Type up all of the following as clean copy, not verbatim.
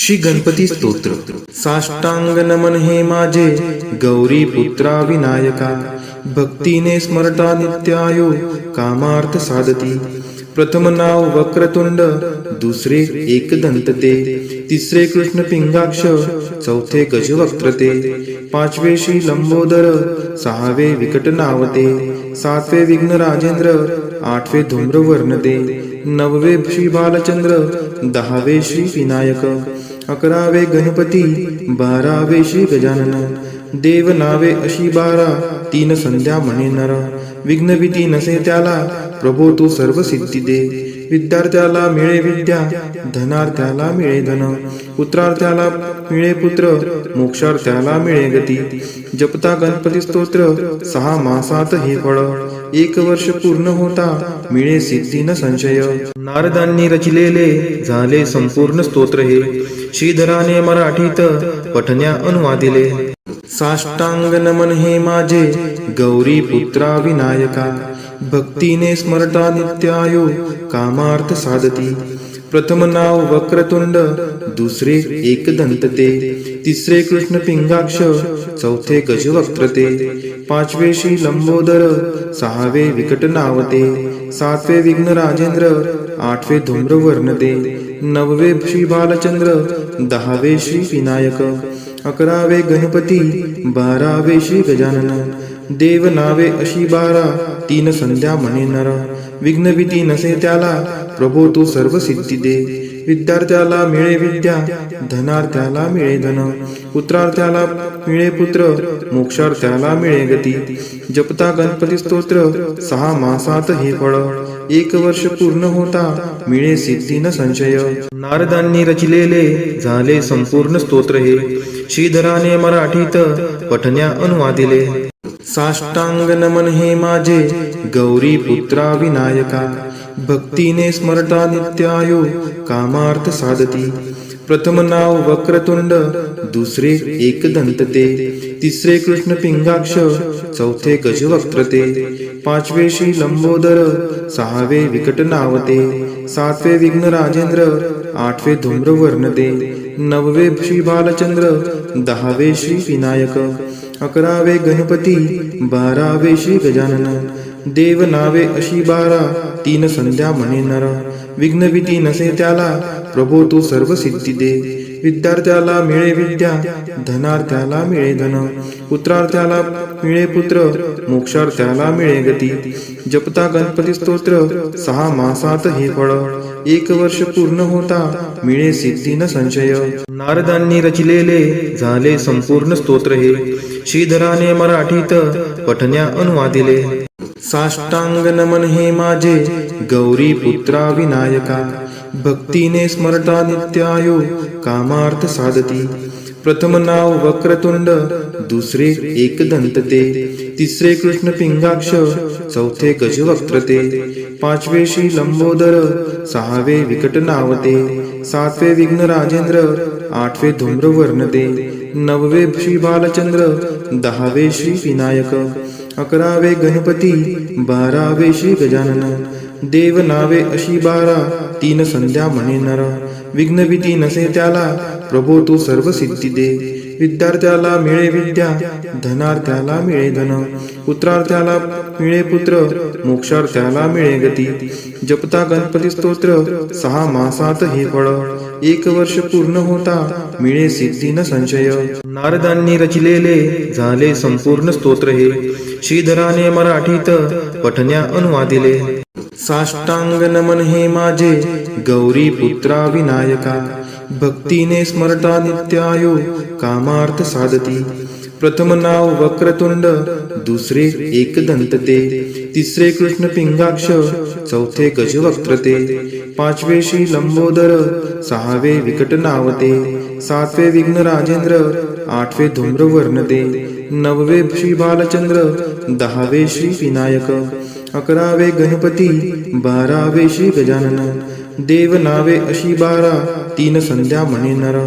श्री गणपती स्तोत्र। साष्टांग नमन हे माझे गौरी पुत्रा विनायका, भक्तीने स्मरता नित्यायो कामार्थ साधती। प्रथम नाव वक्रतुंड, दुसरे एकदंत ते, तिसरे कृष्ण पिंगाक्ष, चौथे गजवक्त्र ते, पाचवे श्री लंबोदर, सहावे विकट नावते, सातवे विघ्न राजेंद्र, आठवे धूम्रवर्ण ते, नववे श्री बालचंद्र, दहावे श्री विनायक, अकरावे गणपती, बारावे श्री गजानन। देव नावे अशी 12, 3 संध्या म्हणे नर। विघ्न भीती नसे त्याला, प्रभो तू सर्व सिद्धी दे। विद्यार्थ्याला मिळे विद्या, धनार्थ्याला मिळे धन, पुत्रार्थ्याला मिळे पुत्र, मोक्षार्थ्याला मिळे गती। जपता गणपती स्तोत्र 6 मासात हे फळ, 1 वर्ष पूर्ण होता मिळे सिद्धी न संशय। नारदांनी रचिलेले झाले संपूर्ण स्तोत्र हे, श्रीधराने मराठीत पठण्या अनुवादिले। साष्टांग नमन हे माझे गौरी पुत्रा विनायका, भक्तीने स्मरता नित्यायो कामार्थ साधती। प्रथम नाव वक्रतुंड, दुसरे एकदंत ते, तिसरे कृष्ण पिंगाक्ष, चौथे गजवक्त्र ते, पाचवे श्री लंबोदर, सहावे विकट नावते, सातवे विघ्न राजेंद्र, आठवे धूम्रवर्ण ते, नववे श्री बालचंद्र, दहावे श्री विनायक, अकरावे गणपती, बारावे श्री गजानन। देव नावे अशी 12, 3 संध्या म्हणे नर। विघ्न भीती नसे त्याला, प्रभो तू सर्व सिद्धी दे। विद्यार्थ्याला मिळे विद्या, धनार्थ्याला मिळे धन, पुत्रार्थ्याला मिळे पुत्र, मोक्षार्थ्याला मिळे गती। जपता गणपती स्तोत्र 6 मासात हे फळ, 1 वर्ष पूर्ण होता मिळे सिद्धी न संशय। नारदांनी रचिलेले झाले संपूर्ण स्तोत्र हे, श्रीधराने मराठीत पठण्या अनुवादिले। साष्टांग नमन हे माझे गौरी पुत्रा विनायका, भक्तीने स्मरता नित्यायो कामार्थ साधती। प्रथम नाव वक्रतुंड, दुसरे एकदंत ते, तिसरे कृष्ण पिंगाक्ष, चौथे गजवक्त्र ते, पाचवे श्री लंबोदर, सहावे विकट नावते, सातवे विघ्न राजेंद्र, आठवे धूम्रवर्ण ते, नववे श्री बालचंद्र, दहावे श्री विनायक, अकरावे गणपती, बारावे श्री गजानन। देव नावे अशी 12, 3 संध्या म्हणे नर। विघ्न भीती नसे त्याला, प्रभो तू सर्व सिद्धी दे। विद्यार्थ्याला मिळे विद्या, धनार्थ्याला मिळे धन, पुत्रार्थ्याला मिळे पुत्र, मोक्षार्थ्याला मिळे गती। जपता गणपती स्तोत्र 6 मासात हे फळ, 1 वर्ष पूर्ण होता मिळे सिद्धी न संशय। नारदांनी रचिलेले झाले संपूर्ण स्तोत्र हे, श्रीधराने मराठीत पठण्या अनुवादिले। साष्टांग नमन हे माझे गौरी पुत्रा विनायका, भक्तीने स्मरता नित्यायो कामार्थ साधती। प्रथम नाव वक्रतुंड, दुसरे एकदंत ते, तिसरे कृष्ण पिंगाक्ष, चौथे गजवक्त्र ते, पाचवे श्री लंबोदर, सहावे विकट नावते, सातवे विघ्न राजेंद्र, आठवे धूम्रवर्ण ते, नववे श्री बालचंद्र, दहावे श्री विनायक, अकरावे गणपती, बारावे श्री गजानन। देव नावे अशी 12, 3 संध्या म्हणे नर। विघ्न भीती नसे त्याला, प्रभो तू सर्व सिद्धी दे। विद्यार्थ्याला मिळे विद्या, धनार्थ्याला मिळे धन, पुत्रार्थ्याला मिळे पुत्र, मोक्षार्थ्याला मिळे गती। जपता गणपती स्तोत्र 6 मासात हे फळ, 1 वर्ष पूर्ण होता मिळे सिद्धी न संशय। नारदांनी रचिलेले झाले संपूर्ण स्तोत्र हे, श्रीधराने मराठीत पठण्या अनुवादिले। साष्टांग नमन हे माझे गौरी पुत्रा विनायका, भक्तीने स्मरता नित्यायो कामार्थ साधती। प्रथम नाव वक्रतुंड, दुसरे एकदंत ते, तिसरे कृष्ण पिंगाक्ष, चौथे गजवक्त्र ते, पाचवे श्री लंबोदर, सहावे विकट नावते, सातवे विघ्न राजेंद्र, आठवे धूम्रवर्ण ते, नववे श्री बालचंद्र, दहावे श्री विनायक, अकरावे गणपती, बारावे श्री गजानन। देव नावे अशी 12, 3 संध्या म्हणे नर।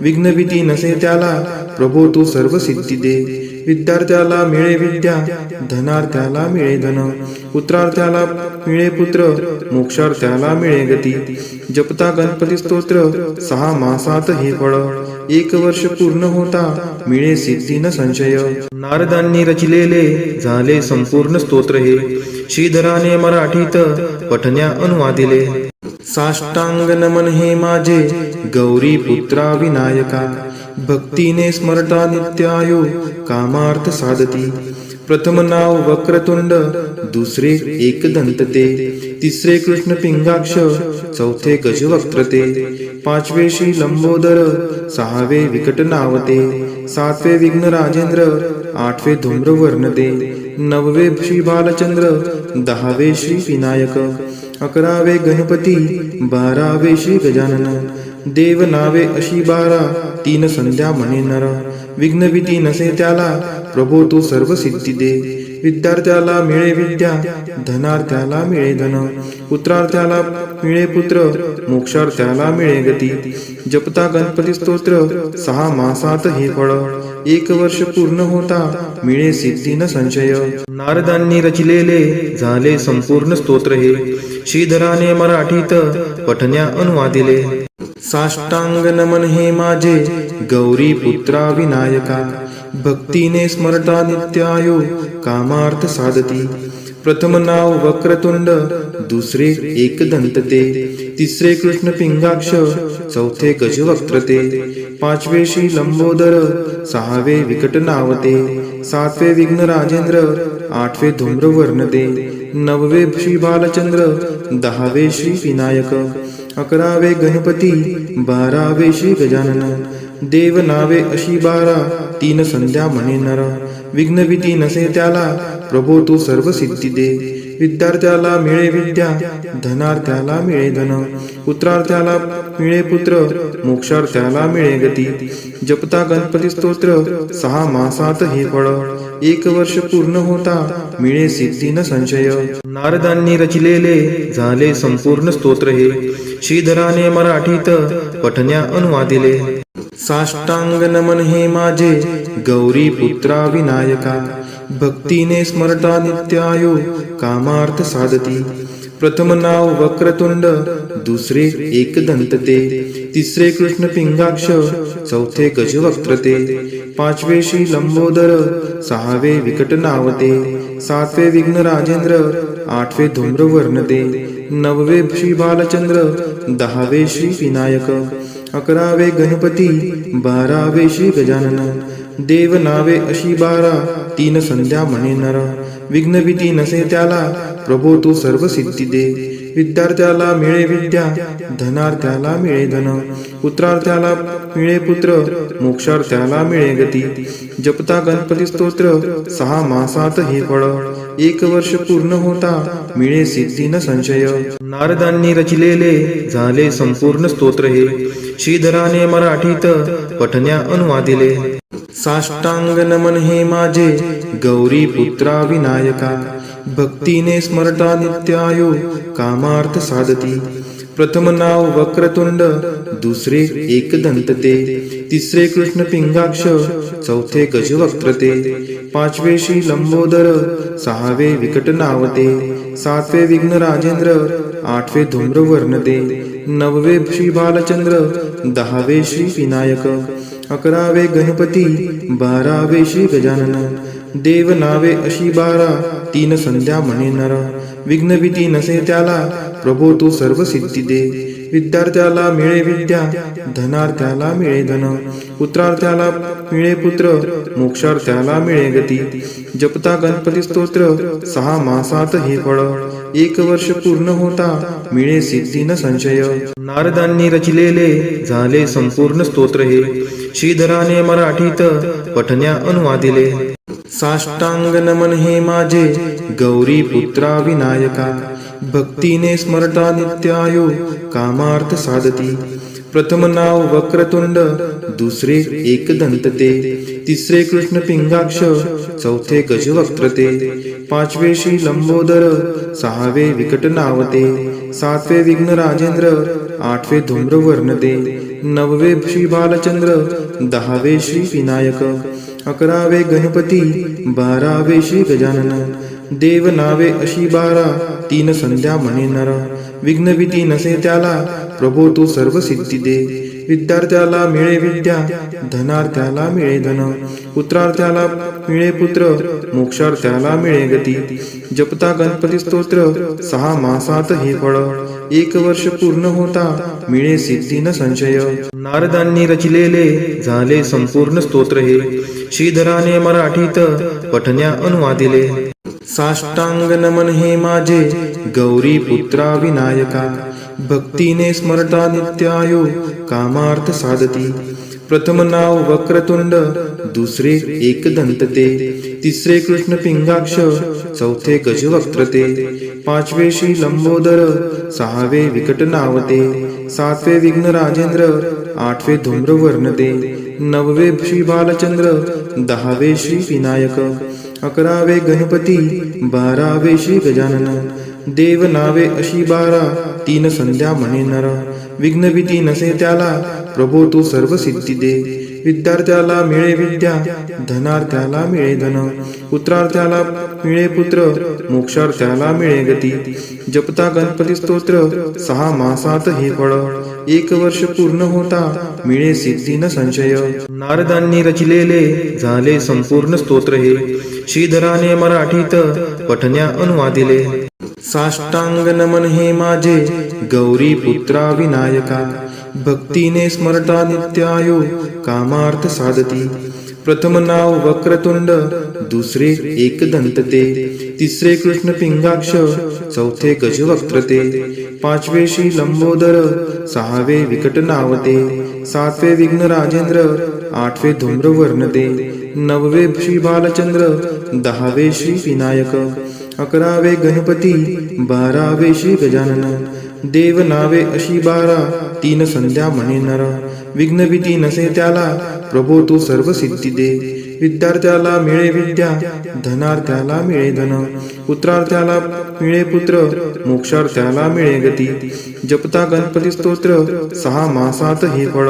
विघ्न भीती नसे त्याला, प्रभो तू सर्व सिद्धी दे। विद्यार्थ्याला मिळे विद्या, धनार्थ्याला मिळे धन, पुत्रार्थ्याला मिळे पुत्र, मोक्षार्थ्याला मिळे गती. जपता गणपती स्तोत्र 6 मासात हे फळ, 1 वर्ष पूर्ण होता मिळे सिद्धी न संशय. नारदांनी रचिलेले झाले संपूर्ण स्तोत्र हे, श्रीधराने मराठीत पठण्या अनुवादिले. साष्टांग नमन हे माझे गौरी पुत्रा विनायका, भक्तीने स्मरता नित्यायो कामार्थ साधती. प्रथम नाव वक्रतुंड, दुसरे एकदंत ते, तिसरे कृष्ण पिंगाक्ष, चौथे गजवक्त्र ते, पाचवे श्री लंबोदर, सहावे विकट नावते, सातवे विघ्न राजेंद्र, आठवे धूम्रवर्ण ते, नववे श्री बालचंद्र, 10वे श्री विनायक, 11वे गणपती, 12वे श्री गजानन. देव नावे अशी 12, 3 संध्या म्हणे नर. विघ्न भीती नसे त्याला, प्रभो तू सर्व सिद्धी दे. विद्यार्थ्याला मिळे विद्या, धनार्थ्याला मिळे धन, पुत्रार्थ्याला मिळे पुत्र, मोक्षार्थ्याला मिळे गती. जपता गणपती स्तोत्र 6 मासात हे फळ, 1 वर्ष पूर्ण होता मिळे सिद्धी न संशय. नारदांनी रचिलेले झाले संपूर्ण स्तोत्र हे, श्रीधराने मराठीत पठण्या अनुवादिले. साष्टांग नमन हे माझे गौरी पुत्रा विनायका, भक्तीने स्मरता नित्यायो कामार्थ साधती. प्रथम नाव वक्रतुंड, दुसरे एकदंत ते, तिसरे कृष्ण पिंगाक्ष, चौथे गजवक्त्र ते, पाचवे श्री लंबोदर, सहावे विकट नावते, सातवे विघ्न राजेंद्र, आठवे धूम्रवर्ण ते, नववे श्री बालचंद्र, 10वे श्री विनायक, 11वे गणपती, 12वे श्री गजानन. देव नावे अशी 12, 3 संध्या म्हणे नर. विघ्न भीती नसे त्याला, प्रभो तू सर्व सिद्धी दे. विद्यार्थ्याला मिळे विद्या, धनार्थ्याला मिळे धन, पुत्रार्थ्याला मिळे पुत्र, मोक्षार्थ्याला मिळे गती. जपता गणपती स्तोत्र 6 मासात हे फळ, 1 वर्ष पूर्ण होता मिळे सिद्धी न संशय. नारदांनी रचिलेले झाले संपूर्ण स्तोत्र हे, श्रीधराने मराठीत पठण्या अनुवादिले. साष्टांग नमन हे माझे गौरी पुत्रा विनायका, भक्तीने स्मरता नित्यायो कामार्थ साधती. प्रथम नाव वक्रतुंड, दुसरे एकदंत ते, तिसरे कृष्ण पिंगाक्ष, चौथे गजवक्त्र ते, पाचवे श्री लंबोदर, सहावे विकट नावते, सातवे विघ्न राजेंद्र, आठवे धूम्रवर्ण ते, नववे श्री बालचंद्र, 10वे श्री विनायक, 11वे गणपती, 12वे श्री गजानन. देव नावे अशी 12, 3 संध्या म्हणे नर. विघ्न भीती नसे त्याला, प्रभो तू सर्व सिद्धी दे. विद्यार्थ्याला मिळे विद्या, धनार्थ्याला मिळे धन, पुत्रार्थ्याला मिळे पुत्र, मोक्षार्थ्याला मिळे गती. जपता गणपती स्तोत्र 6 मासात हे फळ, 1 वर्ष पूर्ण होता मिळे सिद्धी न संशय. नारदांनी रचिलेले झाले संपूर्ण स्तोत्र हे, श्रीधराने मराठीत पठण्या अनुवादिले. साष्टांग नमन हे माझे गौरी पुत्रा विनायका, भक्तीने स्मरता नित्यायो कामार्थ साधती. प्रथम नाव वक्रतुंड, दुसरे एकदंत ते, तिसरे कृष्ण पिंगाक्ष, चौथे गजवक्त्र ते, पाचवे श्री लंबोदर, सहावे विकट नावते, सातवे विघ्न राजेंद्र, आठवे धूम्रवर्ण ते, नववे श्री बालचंद्र, 10वे श्री विनायक, 11वे गणपती, 12वे श्री गजानन. देव नावे अशी 12, 3 संध्या म्हणे नर. विघ्न भीती नसे त्याला, प्रभो तू सर्व सिद्धी दे. विद्यार्थ्याला मिळे विद्या, धनार्थ्याला मिळे धन, पुत्रार्थ्याला मिळे पुत्र, मोक्षार्थ्याला मिळे गती. जपता गणपती स्तोत्र 6 मासात हे फळ, 1 वर्ष पूर्ण होता मिळे सिद्धी न संशय. नारदांनी रचिलेले झाले संपूर्ण स्तोत्र हे, श्रीधराने मराठीत पठण्या अनुवादिले. साष्टांग नमन हे माझे गौरी पुत्रा विनायका, भक्तीने स्मरता नित्यायो कामार्थ साधती. प्रथम नाव वक्रतुंड, दुसरे एकदंत ते, तिसरे कृष्ण पिंगाक्ष, चौथे गजवक्त्र ते, पाचवे श्री लंबोदर, सहावे विकट नावते, सातवे विघ्न राजेंद्र, आठवे धूम्रवर्ण ते, नववे श्री बालचंद्र, 10वे श्री विनायक, 11वे गणपती 12वे श्री गजानन देव नावे अशी 12 तीन संध्या म्हणे नर विघ्न भीती नसे त्याला प्रभो तू सर्व सिद्धी दे विद्यार्थ्याला मिळे विद्या धनार्थ्याला मिळे धन पुत्रार्थ्याला मिळे पुत्र मोक्षार्थ्याला मिळे गती जपता गणपती स्तोत्र 6 मासात हे फळ 1 वर्ष पूर्ण होता मिळे सिद्धी न संशय नारदांनी रचिलेले झाले संपूर्ण स्तोत्र हे श्रीधराने मराठीत पठण्या अनुवादिले साष्टांग नमन हे माझे गौरी पुत्रा विनायका भक्तीने स्मरता नित्यायो कामार्थ साधती प्रथम नाव वक्रतुंड दुसरे एकदंत ते तिसरे कृष्ण पिंगाक्ष चौथे गजवक्त्र ते पाचवे श्री लंबोदर सहावे विकट नावते सातवे विघ्न राजेंद्र आठवे धूम्रवर्ण ते नववे श्री बालचंद्र 10वे श्री विनायक 11वे गणपती 12वे श्री गजानन देव नावे अशी 12 तीन संध्या म्हणे नर विघ्न भीती नसे त्याला प्रभो तू सर्व सिद्धी दे विद्यार्थ्याला मिळे विद्या धनार्थ्याला मिळे धन पुत्रार्थ्याला मिळे पुत्र मोक्षार्थ्याला मिळे गती जपता गणपती स्तोत्र 6 मासात हे फळ 1 वर्ष पूर्ण होता मिळे सिद्धी न संशय नारदांनी रचिलेले झाले संपूर्ण स्तोत्र हे श्रीधराने मराठीत पठण्या अनुवादिले साष्टांग नमन हे माझे गौरी पुत्रा विनायका भक्तीने स्मरता नित्यायो कामार्थ साधती प्रथम नाव वक्रतुंड दुसरे एकदंत ते तिसरे कृष्ण पिंगाक्ष चौथे गजवक्त्र ते पाचवे श्री लंबोदर सहावे विकट नावते सातवे विघ्न राजेंद्र आठवे धूम्रवर्ण ते नववे श्री बालचंद्र 10वे श्री विनायक 11वे गणपती 12वे श्री गजानन देव नावे अशी 12 तीन संध्या म्हणे नर विघ्न भीती नसे त्याला प्रभो तू सर्व सिद्धी दे विद्यार्थ्याला मिळे विद्या धनार्थ्याला मिळे धन पुत्रार्थ्याला मिळे पुत्र मोक्षार्थ्याला मिळे गती जपता गणपती स्तोत्र 6 मासात हे फळ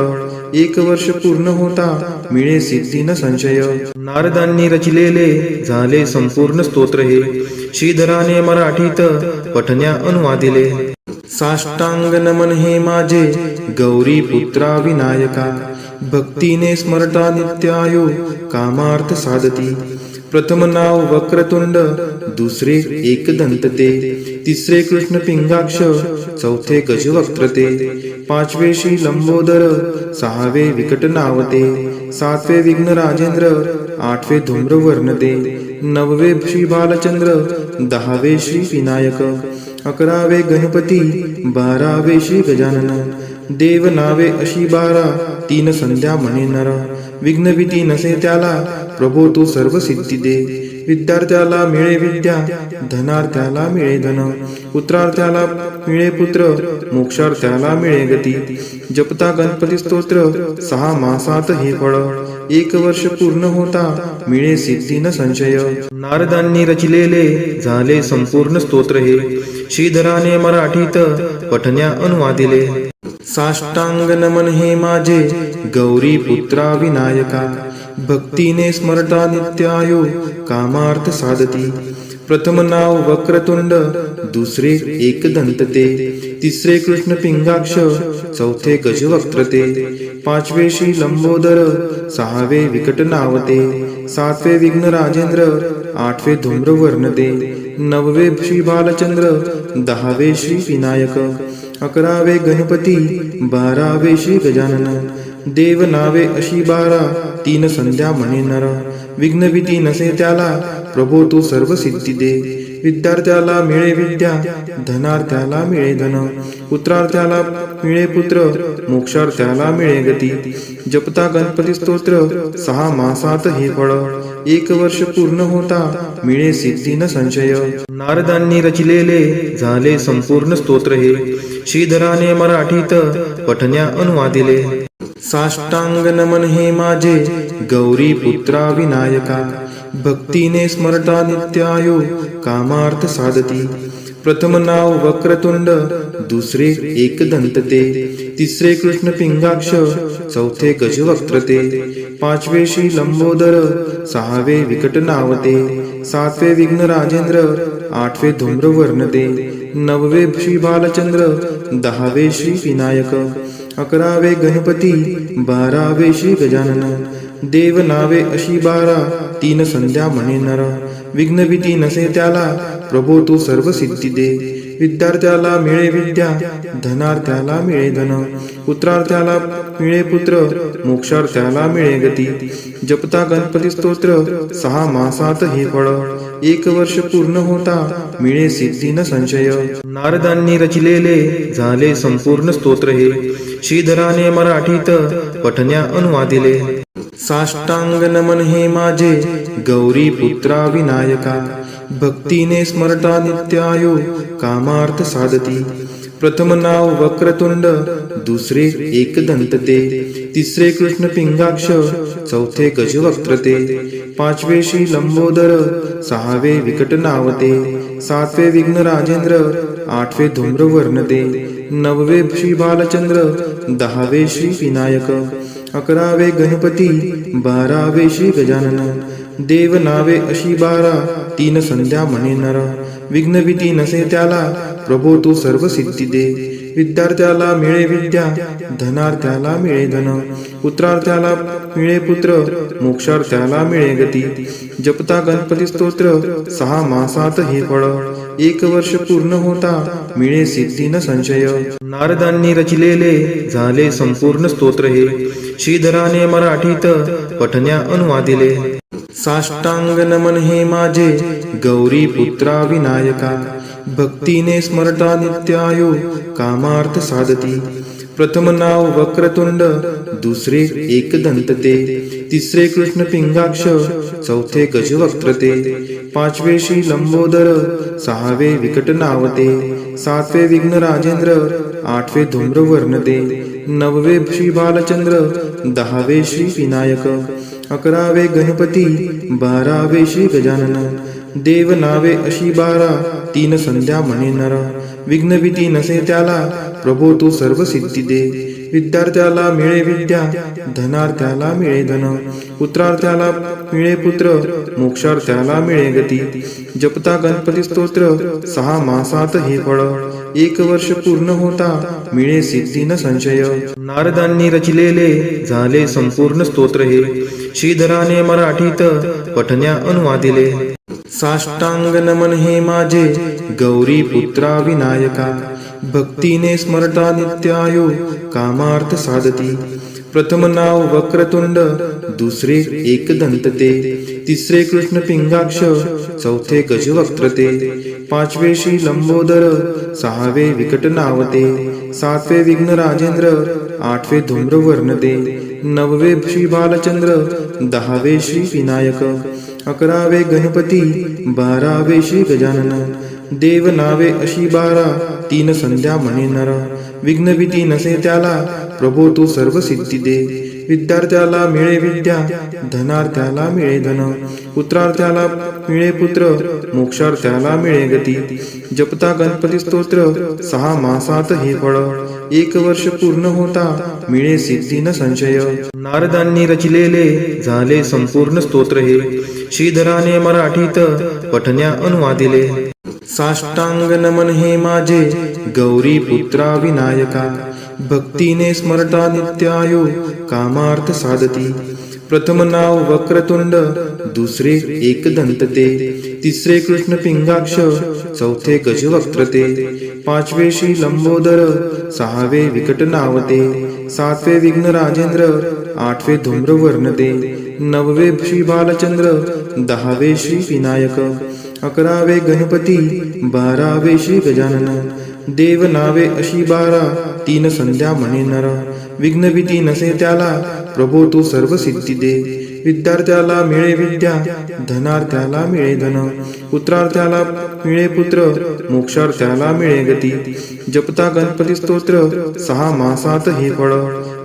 1 वर्ष पूर्ण होता मिळे सिद्धी न संशय नारदांनी रचिलेले झाले संपूर्ण स्तोत्र हे श्रीधराने मराठीत पठण्या अनुवादिले साष्टांग नमन हे माझे गौरी पुत्रा विनायका भक्तीने स्मरता नित्यायो कामार्थ साधती प्रथम नाव वक्रतुंड दुसरे एकदंत ते तिसरे कृष्ण पिंगाक्ष चौथे गजवक्त्र ते पाचवे श्री लंबोदर सहावे विकट नावते सातवे विघ्न राजेंद्र आठवे धूम्रवर्ण ते नववे श्री बालचंद्र 10वे श्री विनायक 11वे गणपती 12वे श्री गजानन देव नावे अशी 12 तीन संध्या म्हणे नर विघ्न भीती नसे त्याला प्रभो तू सर्व सिद्धी दे विद्यार्थ्याला मिळे विद्या धनार्थ्याला मिळे धन पुत्रार्थ्याला मिळे पुत्र मोक्षार्थ्याला मिळे गती जपता गणपती स्तोत्र 6 मासात हे फळ 1 वर्ष पूर्ण होता मिळे सिद्धी न संशय नारदांनी रचिलेले झाले संपूर्ण स्तोत्र हे श्रीधराने मराठीत पठण्या अनुवादिले साष्टांग नमन हे माझे गौरी पुत्रा विनायका भक्तीने स्मरता नित्यायो कामार्थ साधती प्रथम नाव वक्रतुंड दुसरे एकदंत ते तिसरे कृष्ण पिंगाक्ष चौथे गजवक्त्र ते पाचवे श्री लंबोदर सहावे विकट नावते सातवे विघ्न राजेंद्र आठवे धूम्रवर्ण ते नववे श्री बालचंद्र 10वे श्री विनायक 11वे गणपती 12वे श्री गजानन देव नावे अशी 12 तीन संध्या म्हणे नर विघ्न भीती नसे त्याला प्रभो तू सर्व सिद्धी दे विद्यार्थ्याला मिळे विद्या धनार्थ्याला मिळे धन पुत्रार्थ्याला मिळे पुत्र मोक्षार्थ्याला मिळे गती जपता गणपती स्तोत्र 6 मासात हे फळ 1 वर्ष पूर्ण होता मिळे सिद्धी न संशय नारदांनी रचिलेले झाले संपूर्ण स्तोत्र हे श्रीधराने मराठीत पठण्या अनुवादिले साष्टांग नमन हे माझे गौरी पुत्रा विनायका भक्तीने स्मरता नित्यायो कामार्थ साधती प्रथम नाव वक्रतुंड, दुसरे एकदंत ते, तिसरे कृष्ण पिंगाक्ष, चौथे गजवक्त्र ते, पाचवे श्री लंबोदर, सहावे विकट नावते, सातवे विघ्न राजेंद्र, आठवे धूम्रवर्ण ते, नववे श्री बालचंद्र, दहावे श्री विनायक, अकरावे गणपती, बारावे श्री गजानन, देव नावे अशी 12, तीन संध्या म्हणे नर, विघ्न भीती नसे त्याला, प्रभो तू सर्व सिद्धी दे, विद्यार्थ्याला मिळे विद्या, धनार्थ्याला मिळे धन, पुत्रार्थ्याला मिळे पुत्र, मोक्षार्थ्याला मिळे गती, जपता गणपती स्तोत्र, 6 मासात हे फळ, 1 वर्ष पूर्ण होता मिळे सिद्धी न संशय. नारदांनी रचिलेले झाले संपूर्ण स्तोत्र हे, श्रीधराने मराठीत पठण्या अनुवादिले. साष्टांग नमन हे माझे गौरी पुत्रा विनायका, भक्तीने स्मरता नित्यायो कामार्थ साधती. प्रथम नाव वक्रतुंड, दुसरे एकदंत ते, तिसरे कृष्ण पिंगाक्ष, चौथे गजवक्त्र ते, पाचवे श्री लंबोदर, सहावे विकट नावते, सातवे विघ्न राजेंद्र, आठवे धूम्रवर्ण ते, नववे श्री बालचंद्र, दहावे श्री विनायक, अकरावे गणपती, बारावे श्री गजानन, देव नावे अशी 12, तीन संध्या म्हणे नर, विघ्न भीती नसे त्याला, प्रभो तू सर्व सिद्धी दे, विद्यार्थ्याला मिळे विद्या, धनार्थ्याला मिळे धन, पुत्रार्थ्याला मिळे पुत्र, मोक्षार्थ्याला मिळे गती, जपता गणपती स्तोत्र, 6 मासात हे फळ, 1 वर्ष पूर्ण होता मिळे सिद्धी न संशय. नारदांनी रचिलेले झाले संपूर्ण स्तोत्र हे, श्रीधराने मराठीत पठण्या अनुवादिले. साष्टांग नमन हे माझे गौरी पुत्रा विनायका, भक्तीने स्मरता नित्यायो कामार्थ साधती. प्रथम नाव वक्रतुंड, दुसरे एकदंत ते, तिसरे कृष्ण पिंगाक्ष, चौथे गजवक्त्र ते, पाचवे श्री लंबोदर, सहावे विकट नावते, सातवे विघ्न राजेंद्र, आठवे धूम्रवर्ण ते, नववे श्री बालचंद्र, दहावे श्री विनायक, अकरावे गणपती, बारावे श्री गजानन, देव नावे अशी 12, तीन संध्या म्हणे नर, विघ्न भीती नसे त्याला, प्रभो तू सर्व सिद्धी दे, विद्यार्थ्याला मिळे विद्या, धनार्थ्याला मिळे धन, पुत्रार्थ्याला मिळे पुत्र, मोक्षार्थ्याला मिळे गती, जपता गणपती स्तोत्र, 6 मासात हे फळ, 1 वर्ष पूर्ण होता मिळे सिद्धी न संशय. नारदांनी रचिलेले झाले संपूर्ण स्तोत्र हे, श्रीधराने मराठीत पठण्या अनुवादिले. साष्टांग नमन हे माझे गौरी पुत्रा विनायका, भक्तीने स्मरता नित्यायो कामार्थ साधती. प्रथम नाव वक्रतुंड, दुसरे एकदंत ते, तिसरे कृष्ण पिंगाक्ष, चौथे गजवक्त्र ते, पाचवे श्री लंबोदर, सहावे विकट नावते, सातवे विघ्न राजेंद्र, आठवे धूम्रवर्ण ते, नववे श्री बालचंद्र, दहावे श्री विनायक, अकरावे गणपती, बारावे श्री गजानन, देव नावे अशी 12, तीन संध्या म्हणे नर, विघ्न भीती नसे त्याला, प्रभो तू सर्व सिद्धी दे, विद्यार्थ्याला मिळे विद्या, धनार्थ्याला मिळे धन, पुत्रार्थ्याला मिळे पुत्र, मोक्षार्थ्याला मिळे गती, जपता गणपती स्तोत्र, 6 मासात हे फळ, 1 वर्ष पूर्ण होता मिळे सिद्धी न संशय. नारदांनी रचिलेले झाले संपूर्ण स्तोत्र हे, श्रीधराने मराठीत पठण्या अनुवादिले. साष्टांग नमन हे माझे गौरी पुत्रा विनायका, भक्तीने स्मरता नित्यायो कामार्थ साधती. प्रथम नाव वक्रतुंड, दुसरे एकदंत ते, तिसरे कृष्ण पिंगाक्ष, चौथे गजवक्त्र ते, पाचवे श्री लंबोदर, सहावे विकट नावते, सातवे विघ्न राजेंद्र, आठवे धूम्रवर्ण ते, नववे श्री बालचंद्र, दहावे श्री विनायक, अकरावे गणपती, बारावे श्री गजानन, देव नावे अशी 12, तीन संध्या म्हणे नर, विघ्न भीती नसे त्याला, प्रभो तू सर्व सिद्धी दे, विद्यार्थ्याला मिळे विद्या, धनार्थ्याला मिळे धन, पुत्रार्थ्याला मिळे पुत्र, मोक्षार्थ्याला मिळे गती. जपता गणपती स्तोत्र 6 मासात हे फळ,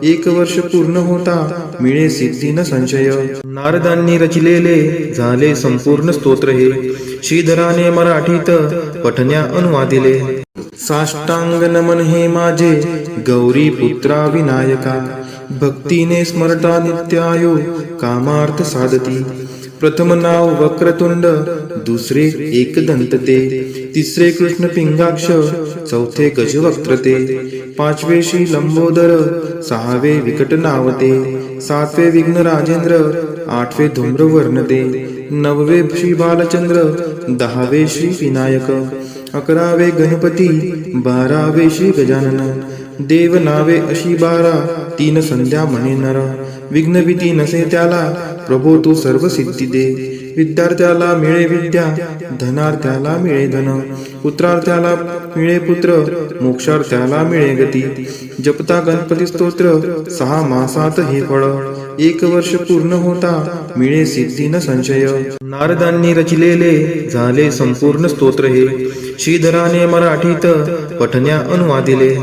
1 वर्ष पूर्ण होता मिळे सिद्धी न संशय. नारदांनी रचिलेले झाले संपूर्ण स्तोत्र हे, श्रीधराने मराठीत पठण्या अनुवादिले. साष्टांग नमन हे माझे गौरी पुत्रा विनायका, भक्तीने स्मरता नित्यायो कामार्थ साधती. प्रथम नाव वक्रतुंड, दुसरे एकदंत ते, तिसरे कृष्ण पिंगाक्ष, चौथे गजवक्त्र ते, पाचवे श्री लंबोदर, सहावे विकट नावते, सातवे विघ्न राजेंद्र, आठवे धूम्रवर्ण ते, नववे श्री बालचंद्र, 10वे श्री विनायक, 11वे गणपती, 12वे श्री गजानन. देव नावे अशी 12, 3 संध्या म्हणे नर. विघ्न भीती नसे त्याला, प्रभो तू सर्व सिद्धी दे. विद्यार्थ्याला मिळे विद्या, धनार्थ्याला मिळे धन, पुत्रार्थ्याला मिळे पुत्र, मोक्षार्थ्याला मिळे गती. जपता गणपती स्तोत्र 6 मासात हे फळ, 1 वर्ष पूर्ण होता मिळे सिद्धी न संशय. नारदांनी रचिलेले झाले संपूर्ण स्तोत्र हे, श्रीधराने मराठीत पठण्या अनुवादिले.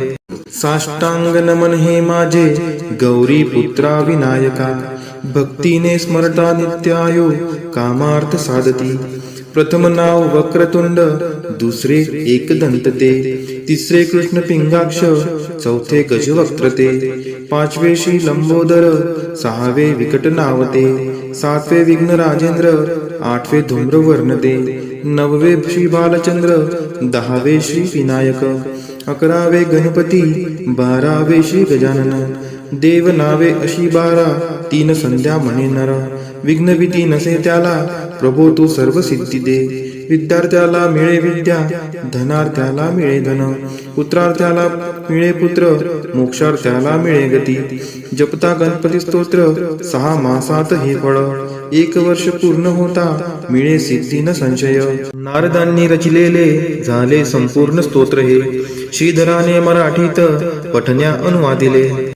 साष्टांग नमन हे माझे गौरी पुत्रा विनायका, भक्तीने स्मरता नित्यायो कामार्थ साधती. प्रथम नाव वक्रतुंड, दुसरे एकदंत ते, तिसरे कृष्ण पिंगाक्ष, चौथे गजवक्त्र ते, पाचवे श्री लंबोदर, सहावे विकट नावते, सातवे विघ्न राजेंद्र, आठवे धूम्रवर्ण ते, नववे श्री बालचंद्र, 10वे श्री विनायक, 11वे गणपती, 12वे श्री गजानन. देव नावे अशी 12, 3 संध्या म्हणे नर. विघ्न भीती नसे त्याला, प्रभो तू सर्व सिद्धी दे. विद्यार्थ्याला मिळे विद्या, धनार्थ्याला मिळे धन, पुत्रार्थ्याला मिळे पुत्र, मोक्षार्थ्याला मिळे गती. जपता गणपती स्तोत्र 6 मासात हे फळ, 1 वर्ष पूर्ण होता मिळे सिद्धी न संशय. नारदांनी रचिलेले झाले संपूर्ण स्तोत्र हे, श्रीधराने मराठीत पठण्या अनुवादिले.